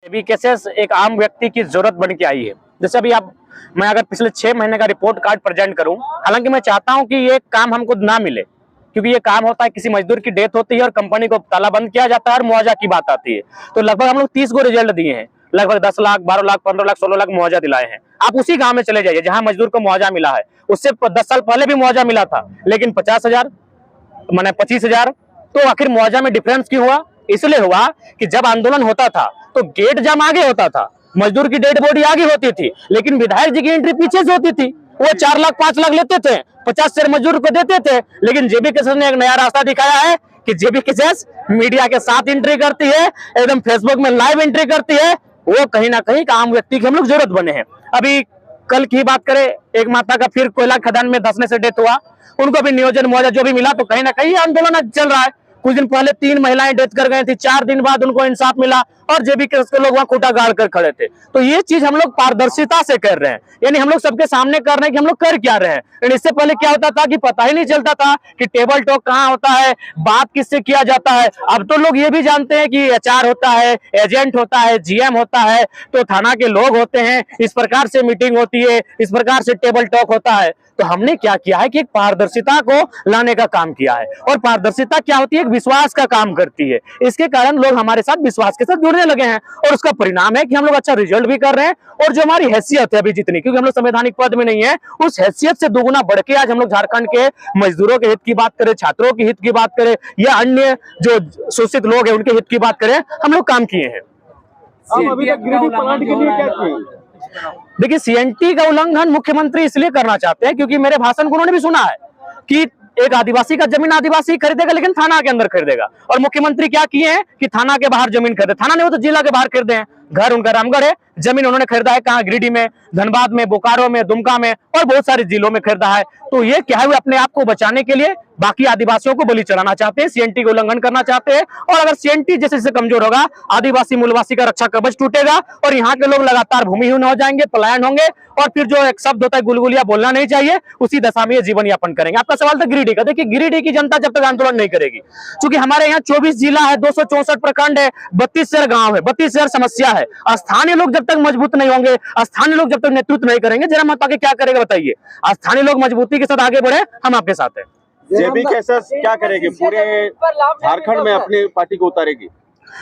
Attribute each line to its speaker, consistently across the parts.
Speaker 1: अभी केसेस एक आम व्यक्ति की जरूरत बन के आई है। जैसे अभी मैं अगर पिछले 6 महीने का रिपोर्ट कार्ड प्रेजेंट करूं, हालांकि मैं चाहता हूं कि ये काम हमको ना मिले, क्योंकि ये काम होता है किसी मजदूर की डेथ होती है और कंपनी को ताला बंद किया जाता है और मुआवजा की बात आती है। तो लगभग हम लोग 30 को रिजल्ट दिए हैं, लगभग 10 लाख, 12 लाख, 15 लाख, 16 लाख मुआवजा दिलाए हैं। आप उसी गांव में चले जाइए जहां मजदूर को मुआवजा मिला है, उससे 10 साल पहले भी मुआवजा मिला था, लेकिन 50,000 माने 25,000। तो आखिर मुआवजा में डिफरेंस क्यों हुआ? इसलिए हुआ कि जब आंदोलन होता था तो गेट जाम आगे होता था, मजदूर की डेड बॉडी आगे होती थी, लेकिन विधायक जी की एंट्री पीछे से होती थी। वो 4 लाख 5 लाख लेते थे, 50 शेयर मजदूर को देते थे। लेकिन जेबी केसेस ने एक नया रास्ता दिखाया है कि जेबी केसेस मीडिया के साथ एंट्री करती है, एकदम फेसबुक में लाइव एंट्री करती है। वो कहीं ना कहीं आम व्यक्ति की हम लोग जरूरत बने हैं। अभी कल की बात करें, एक माता का फिर कोयला खदान में धंसने से डेथ हुआ, उनको भी नियोजन मुआवजा जो भी मिला, तो कहीं ना कहीं आंदोलन चल रहा है। कुछ दिन पहले 3 महिलाएं डेथ कर गई थी, 4 दिन बाद उनको इंसाफ मिला और जेबी के लोग वहां खूंटा गाड़ कर खड़े थे। तो ये चीज हम लोग पारदर्शिता से कर रहे हैं, यानी हम लोग सबके सामने कर रहे हैं कि हम लोग कर क्या रहे हैं। इससे पहले क्या होता था कि पता ही नहीं चलता था कि टेबल टॉक कहाँ होता है, बात किससे किया जाता है। अब तो लोग ये भी जानते हैं कि एचआर होता है, एजेंट होता है, जीएम होता है, तो थाना के लोग होते हैं, इस प्रकार से मीटिंग होती है, इस प्रकार से टेबल टॉक होता है। तो हमने क्या किया है कि एक पारदर्शिता को लाने का काम किया है। और पारदर्शिता क्या होती है? एक विश्वास का काम करती है। इसके कारण लोग हमारे साथ विश्वास के साथ जुड़ने लगे हैं और उसका परिणाम है कि हम लोग अच्छा रिजल्ट भी कर रहे हैं। और जो हमारी हैसियत है अभी जितनी, क्योंकि हम लोग संवैधानिक पद में नहीं है, उस हैसियत से दोगुना बढ़ के आज हम लोग झारखंड के मजदूरों के हित की बात करें, छात्रों के हित की बात करें या अन्य जो शोषित लोग हैं उनके हित की बात करें, हम लोग काम किए हैं।
Speaker 2: अभी तक गिरिडीह प्लांट के लिए क्या किए?
Speaker 1: देखिए, सीएनटी का उल्लंघन मुख्यमंत्री इसलिए करना चाहते हैं क्योंकि मेरे भाषण को उन्होंने भी सुना है कि एक आदिवासी का जमीन आदिवासी खरीदेगा, लेकिन थाना के अंदर खरीदेगा। और मुख्यमंत्री क्या किए हैं कि थाना के बाहर जमीन खरीदे। थाना नहीं हो तो जिला के बाहर खरीदे हैं। घर उनका रामगढ़ है, जमीन उन्होंने खरीदा है कहाँ? गिरिडीह में, धनबाद में, बोकारो में, दुमका में और बहुत सारे जिलों में खरीदा है। तो ये क्या है, वो अपने आप को बचाने के लिए बाकी आदिवासियों को बलि चढ़ाना चाहते हैं, सीएनटी का उल्लंघन करना चाहते हैं। और अगर सीएनटी जैसे जैसे कमजोर होगा, आदिवासी मूलवासी का रक्षा कवच टूटेगा और यहाँ के लोग लगातार भूमिहीन हो जाएंगे, पलायन होंगे और फिर जो एक शब्द होता है गुलगुलिया बोलना नहीं चाहिए, उसी दशा में ये जीवन यापन करेंगे। आपका सवाल था गिरिडीह का। देखिए, गिरिडीह की जनता जब तक आंदोलन नहीं करेगी, क्योंकि हमारे यहाँ 24 जिला है, 264 प्रखंड है, 32 शहर गांव है, 32 शहर समस्या है। स्थानीय लोग जब तक मजबूत नहीं होंगे, स्थानीय लोग जब तक नेतृत्व नहीं करेंगे, जरा मत आगे क्या करेगा बताइए। स्थानीय लोग मजबूती के साथ आगे बढ़े, हम आपके साथ हैं।
Speaker 2: जेबी केसेस क्या करेगी? पूरे झारखंड में अपनी पार्टी को उतारेगी?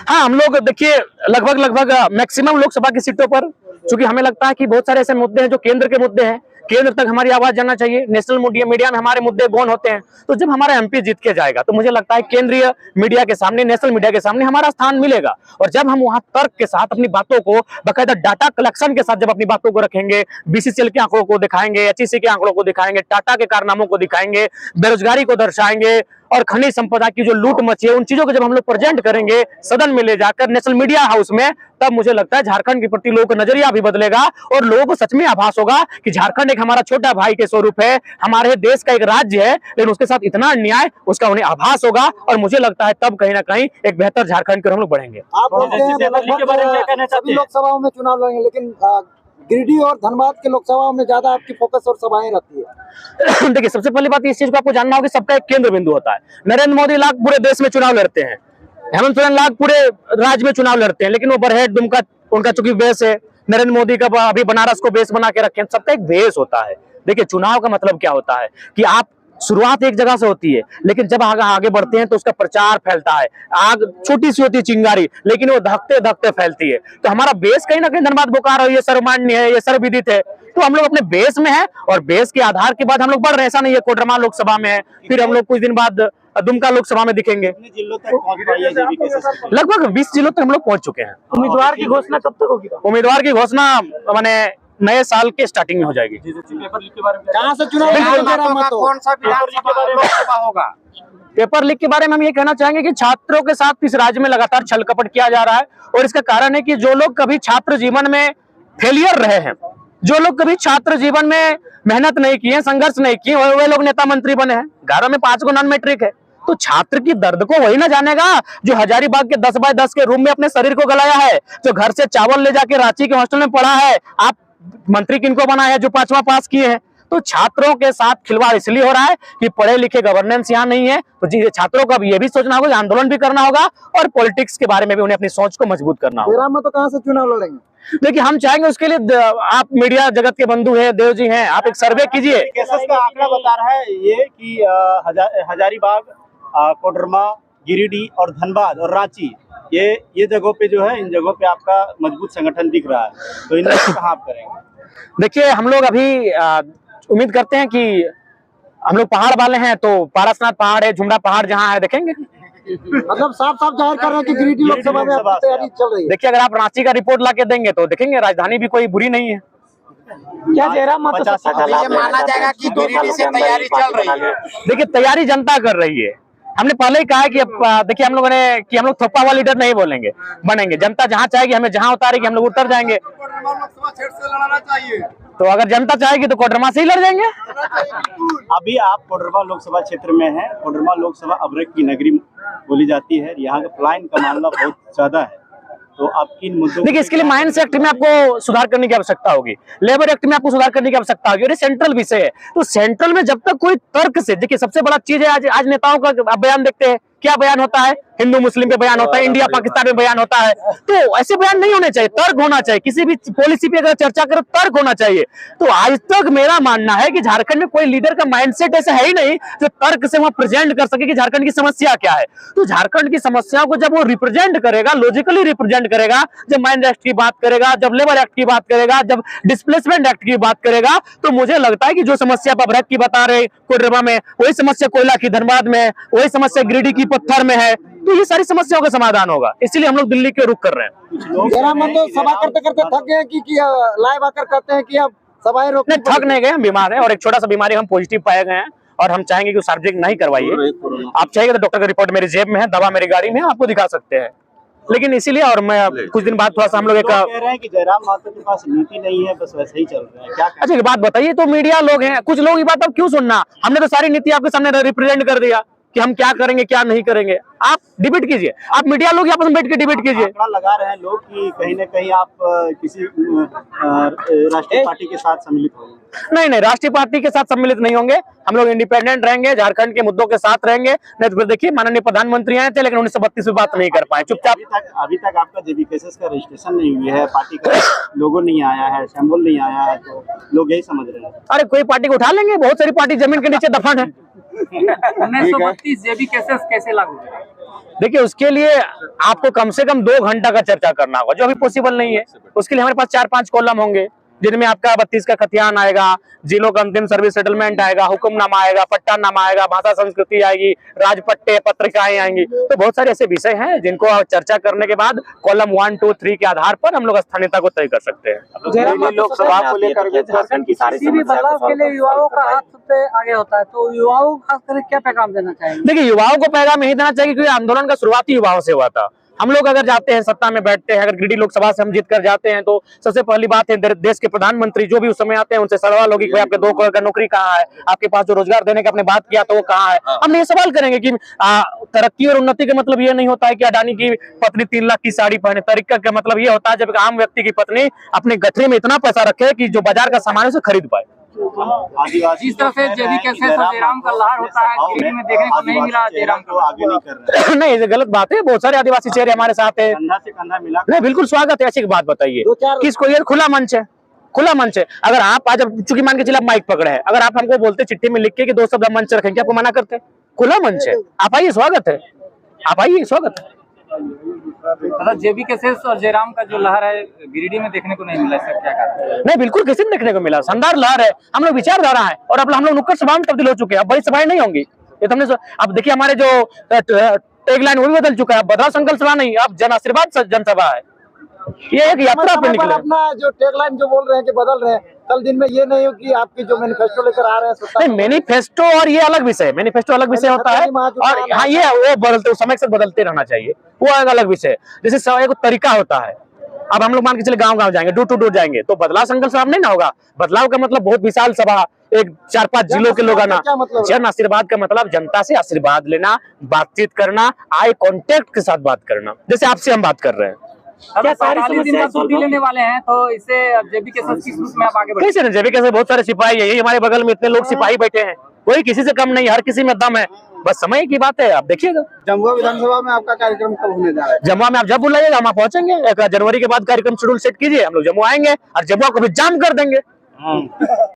Speaker 1: हाँ, हम लोग देखिए लगभग मैक्सिमम लोकसभा की सीटों पर, क्योंकि हमें लगता है कि बहुत सारे ऐसे मुद्दे हैं जो केंद्र के मुद्दे हैं, केंद्र तक हमारी आवाज जाना चाहिए। नेशनल मीडिया में हमारे मुद्दे गौन होते हैं। तो जब हमारा एमपी जीत के जाएगा तो मुझे लगता है केंद्रीय मीडिया के सामने, नेशनल मीडिया के सामने हमारा स्थान मिलेगा। और जब हम वहां तर्क के साथ अपनी बातों को, बाकायदा डाटा कलेक्शन के साथ जब अपनी बातों को रखेंगे, बीसीसीएल के आंकड़ों को दिखाएंगे, एचईसी के आंकड़ों को दिखाएंगे, टाटा के कारनामों को दिखाएंगे, बेरोजगारी को दर्शाएंगे और खनिज संपदा की जो लूट मची है, उन चीजों को जब हम लोग प्रेजेंट करेंगे सदन में ले जाकर नेशनल मीडिया हाउस में, तब मुझे लगता है झारखंड के प्रति लोगों का नजरिया भी बदलेगा और लोगों को सच में आभास होगा कि झारखंड एक हमारा छोटा भाई के स्वरूप है, हमारे देश का एक राज्य है, लेकिन उसके साथ इतना अन्याय, उसका उन्हें आभास होगा। और मुझे लगता है तब कहीं ना कहीं एक बेहतर झारखंड की हम लोग बढ़ेगे।
Speaker 3: आप लोकसभाओं में चुनाव लड़ेंगे, लेकिन गिरिडीह और धनबाद के लोकसभा में ज्यादा आपकी फोकस और सभाएं रहती है।
Speaker 1: देखिए, सबसे पहली बात इस चीज को आपको जानना होगा कि सबका एक केंद्र बिंदु होता है। नरेंद्र मोदी लाख पूरे देश में चुनाव लड़ते हैं, हेमंत सोरेन लाख पूरे राज्य में चुनाव लड़ते हैं, लेकिन वो बरहेट, दुमका उनका चूंकि बेस है, नरेंद्र मोदी का अभी बनारस को बेस बना के रखे, सबका एक बेस होता है। देखिए, चुनाव का मतलब क्या होता है कि आप शुरुआत एक जगह से होती है, लेकिन जब आगे बढ़ते हैं तो उसका प्रचार फैलता है। आग छोटी सी होती है चिंगारी, लेकिन वो धकते धकते फैलती है। तो हमारा बेस कहीं ना कहीं धनबाद, बोकारो, ये सर्वमान्य है, ये सर्वविदित है। तो हम लोग अपने बेस में है और बेस के आधार के बाद हम लोग बढ़ रहे हैं। ऐसा नहीं है कोडरमा लोकसभा में है, फिर हम लोग कुछ दिन बाद दुमका लोकसभा में दिखेंगे। लगभग 20 जिलों तक हम लोग पहुंच चुके हैं।
Speaker 3: उम्मीदवार की घोषणा कब तक होगी?
Speaker 1: उम्मीदवार की घोषणा माने नए साल के स्टार्टिंग में हो जाएगी।
Speaker 3: कहाँ से चुनाव कौन सा विधानसभा होगा?
Speaker 1: पेपर लीक के बारे में हम ये कहना चाहेंगे कि छात्रों के साथ इस राज्य में लगातार छल कपट किया जा रहा है। और इसका कारण है कि जो लोग कभी छात्र जीवन में फेलियर रहे हैं, जो लोग कभी छात्र जीवन में मेहनत नहीं किए, संघर्ष नहीं किए, वे लोग नेता मंत्री बने हैं। घरों में 5 को नॉन मैट्रिक है। तो छात्र की दर्द को वही ना जानेगा जो हजारीबाग के 10 बाय 10 के रूम में अपने शरीर को गलाया है, जो घर से चावल ले जाके रांची के हॉस्टल में पढ़ा है। आप मंत्री किनको बनाए हैं? जो 5वां पास किए हैं। तो छात्रों के साथ खिलवाड़ इसलिए हो रहा है कि पढ़े लिखे गवर्नेंस यहाँ नहीं है। तो जी छात्रों को अब ये भी सोचना होगा, आंदोलन भी करना होगा और पॉलिटिक्स के बारे में भी उन्हें अपनी सोच को मजबूत करना होगा।
Speaker 3: जयराम में तो कहाँ से चुनाव लड़ेंगे?
Speaker 1: देखिए हम चाहेंगे उसके लिए आप मीडिया जगत के बंधु हैं, देव जी हैं, आप एक सर्वे कीजिए।
Speaker 2: केसेस का आंकड़ा बता रहा है ये कि हजारीबाग, कोडरमा, गिरिडीह और धनबाद और रांची, ये जगहों पे जो है, इन जगहों पे आपका मजबूत संगठन दिख रहा है, तो इनमें कहाँ आप करेंगे?
Speaker 1: देखिए हम लोग अभी उम्मीद करते हैं कि हम लोग पहाड़ वाले हैं, तो पारसनाथ पहाड़ है, झुमरा पहाड़ जहाँ है देखेंगे।
Speaker 3: मतलब साफ साफ जाहिर कर रहे हैं कि गिरिडीह लोकसभा में आपकी तैयारी चल रही है।
Speaker 1: देखिए अगर आप रांची का रिपोर्ट ला के देंगे तो देखेंगे राजधानी भी कोई बुरी नहीं है।
Speaker 3: क्या जयराम माना जाएगा कि गिरिडीह से तैयारी चल रही है?
Speaker 1: देखिए तैयारी जनता कर रही है। हमने पहले ही कहा है कि देखिए हम लोगों ने कि हम लोग थोपा हुआ लीडर नहीं बोलेंगे, बनेंगे। जनता जहां चाहेगी, हमें जहां उतारेगी हम लोग उतर जाएंगे। तो अगर जनता चाहेगी तो कोडरमा से ही लड़ जाएंगे।
Speaker 2: अभी आप कोडरमा लोकसभा क्षेत्र में हैं। कोडरमा लोकसभा अभ्रक की नगरी बोली जाती है। यहाँ का पलायन का मामला बहुत ज्यादा है, तो आप किन मुद्दों? देखिए इसके लिए माइंस एक्ट में आपको सुधार करने की आवश्यकता होगी, लेबर एक्ट में आपको सुधार करने की आवश्यकता होगी, और ये सेंट्रल विषय है। तो सेंट्रल में जब तक कोई तर्क से, देखिए सबसे बड़ा चीज है आज नेताओं का आप बयान देखते हैं, क्या बयान होता है? हिंदू मुस्लिम पे बयान होता है, इंडिया पाकिस्तान में बयान होता है। तो ऐसे बयान नहीं होने चाहिए, तर्क होना चाहिए। किसी भी पॉलिसी पे अगर चर्चा करें तर्क होना चाहिए। तो आज तक मेरा मानना है कि झारखंड में कोई लीडर का माइंडसेट ऐसा है ही नहीं जो तर्क से वहां प्रेजेंट कर सके कि झारखंड की समस्या क्या है। तो झारखंड की समस्याओं को जब वो रिप्रेजेंट करेगा, लॉजिकली रिप्रेजेंट करेगा, जब माइंड एक्ट की बात करेगा, जब लेबर एक्ट की बात करेगा, जब डिस्प्लेसमेंट एक्ट की बात करेगा, तो मुझे लगता है कि जो समस्या आप अभ्रक की बता रहे कोडरमा में, वही समस्या कोयला की धनबाद में, वही समस्या गिरिडीह की पत्थर में है। तो ये सारी समस्याओं का समाधान होगा। इसीलिए हम लोग दिल्ली के रुख कर रहे हैं।
Speaker 3: जयराम तो सभा करते करते थक गए कि लाइव आकर कहते हैं कि अब सभाएं रोक।
Speaker 1: नहीं, थक नहीं गए, हम बीमार हैं और एक छोटा सा बीमारी हम पॉजिटिव पाए गए हैं और हम चाहेंगे कि सार्वजनिक नहीं करवाइए। आप चाहिए तो डॉक्टर का रिपोर्ट मेरी जेब में है, दवा मेरी गाड़ी में है, आपको दिखा सकते हैं। लेकिन इसीलिए और मैं कुछ दिन बाद थोड़ा सा हम लोग
Speaker 2: कह रहे हैं कि जयराम माता के पास नीति नहीं है, बस वैसे ही चल रहा है। क्या
Speaker 1: अच्छा एक बात बताइए, तो मीडिया लोग हैं, कुछ लोग ये बात अब क्यों सुनना? हमने तो सारी नीति आपके सामने रिप्रेजेंट कर दिया कि हम क्या करेंगे क्या नहीं करेंगे। आप डिबेट कीजिए, आप मीडिया लोग आपस में बैठ के डिबेट कीजिए।
Speaker 2: आंकड़ा लगा रहे हैं लोग कि कहीं न कहीं आप किसी राष्ट्रीय पार्टी के साथ सम्मिलित होंगे।
Speaker 1: नहीं, राष्ट्रीय पार्टी के साथ सम्मिलित नहीं होंगे। हम लोग इंडिपेंडेंट रहेंगे, झारखंड के मुद्दों के साथ रहेंगे। नहीं तो फिर देखिए माननीय प्रधानमंत्री आए थे लेकिन 1932 में बात नहीं कर पाए, चुपचाप।
Speaker 2: अभी तक आपका जेबीकेएसएस का रजिस्ट्रेशन नहीं हुआ है, पार्टी का लोगो नहीं आया है, सिंबल नहीं आया है, तो लोग यही समझ रहे हैं।
Speaker 1: अरे कोई पार्टी को उठा लेंगे, बहुत सारी पार्टी जमीन के नीचे दफन है।
Speaker 4: 1932 जेबीकेएसएस कैसे लागू करें?
Speaker 1: देखिए उसके लिए आपको कम से कम 2 घंटा का चर्चा करना होगा, जो अभी पॉसिबल नहीं है। उसके लिए हमारे पास 4-5 कॉलम होंगे, जिनमें आपका 32 का खतियान आएगा, जिलों का अंतिम सर्विस सेटलमेंट आएगा, हुक्मनामा आएगा, पट्टानामा आएगा, भाषा संस्कृति आएगी, राजपट्टे, पत्रिकाएं आएंगी। तो बहुत सारे ऐसे विषय हैं जिनको चर्चा करने के बाद कॉलम 1, 2, 3 के आधार पर हम लोग स्थानीयता को तय कर सकते हैं।
Speaker 2: लोकसभा को लेकर
Speaker 4: झारखंड की सारी बदलाव के लिए युवाओं का हाथ सबसे आगे होता है, तो युवाओं को खास करके क्या पैगाम देना चाहिए?
Speaker 1: देखिए युवाओं को पैगाम यही देना चाहिए क्योंकि आंदोलन का शुरुआती युवाओं से हुआ था। हम लोग अगर जाते हैं सत्ता में बैठते हैं, अगर गिरिडीह लोकसभा से हम जीत कर जाते हैं, तो सबसे पहली बात है देश के प्रधानमंत्री जो भी उस समय आते हैं उनसे सवाल होगी कि आपके 2 करोड़ का नौकरी कहाँ है, आपके पास जो रोजगार देने की आपने बात किया तो वो कहाँ है। हमने ये सवाल करेंगे कि तरक्की और उन्नति का मतलब ये नहीं होता है कि अडानी की पत्नी 3 लाख की साड़ी पहने। तरक्की का मतलब ये होता है जब आम व्यक्ति की पत्नी अपने गठरी में इतना पैसा रखे कि जो बाजार का सामान है उसे खरीद पाए।
Speaker 4: जिस तरह से जेबीकेएसएस और जयराम का लहर होता है, गिरिडीह में देखने को नहीं मिला। जयराम को आगे नहीं कर रहे।
Speaker 1: नहीं, ये गलत बात है। बहुत सारे आदिवासी चेहरे हमारे साथ है,
Speaker 2: कंधा से कंधा मिला।
Speaker 1: नहीं बिल्कुल स्वागत है। ऐसी बात बताइए किसको, ये खुला मंच है, खुला मंच है। अगर आप आज चूंकि मान के चलिए आप माइक पकड़े हैं, अगर आप हमको बोलते चिट्ठी में लिख के कि 2 शब्द मंच रखेंगे, आपको मना करते? खुला मंच है, आप आइए, स्वागत है, आप आइए, स्वागत है।
Speaker 4: मतलब जेबीकेएसएस और जयराम का जो लहर है गिरिडीह में देखने को नहीं मिला, सर क्या कहते?
Speaker 1: नहीं बिल्कुल किसी ने देखने को मिला, शानदार लहर है। हम लोग विचारधारा है और अब हम लोग नुक्कड़ सभा में तब्दील हो चुके हैं। अब बड़ी सभाएं नहीं होंगी, ये तो हमने अब देखिए हमारे जो टैगलाइन वो भी बदल चुका है। बदला संकल्प सभा नहीं, अब जन आशीर्वाद जनसभा है। ये एक यात्रा पे निकले।
Speaker 3: अपना जो टैगलाइन जो बोल रहे हैं कि बदल रहे हैं, कल दिन में ये नहीं हो कि आपकी जो मैनिफेस्टो लेकर आ रहे हैं।
Speaker 1: नहीं, मैनिफेस्टो और ये अलग विषय, मैनिफेस्टो अलग विषय होता है और हाँ ये वो बदलते समय के साथ बदलते रहना चाहिए, वो एक अलग विषय। जैसे एक तरीका होता है। अब हम लोग मान के चले गांव-गांव जाएंगे, डोर टू डोर जाएंगे, तो बदलाव संकल्प सभा नहीं ना होगा। बदलाव का मतलब बहुत विशाल सभा, एक 4-5 जिलों के लोग आना। जन आशीर्वाद का मतलब जनता से आशीर्वाद लेना, बातचीत करना, आई कांटेक्ट के साथ बात करना, जैसे आपसे हम बात कर रहे हैं। क्या सारी
Speaker 4: 45 दिन
Speaker 1: समस्याएं
Speaker 4: का छुट्टी लेने वाले हैं, तो इससे जेबी के साथ किस रूप में आप आगे बढ़े?
Speaker 1: कैसे जेबी कैसे बहुत सारे सिपाही है, यही हमारे बगल में इतने लोग सिपाही बैठे हैं, कोई किसी से कम नहीं, हर किसी में दम है, बस समय की बात है, आप देखिएगा।
Speaker 3: जमुआ विधानसभा में आपका कार्यक्रम कब होने जा रहा है?
Speaker 1: जमुआ में आप जब बुलाइएगा हम वहाँ पहुंचेंगे। 1 जनवरी के बाद कार्यक्रम शेड्यूल सेट कीजिए, हम लोग जमुआ आएंगे और जमुआ को भी जाम कर देंगे।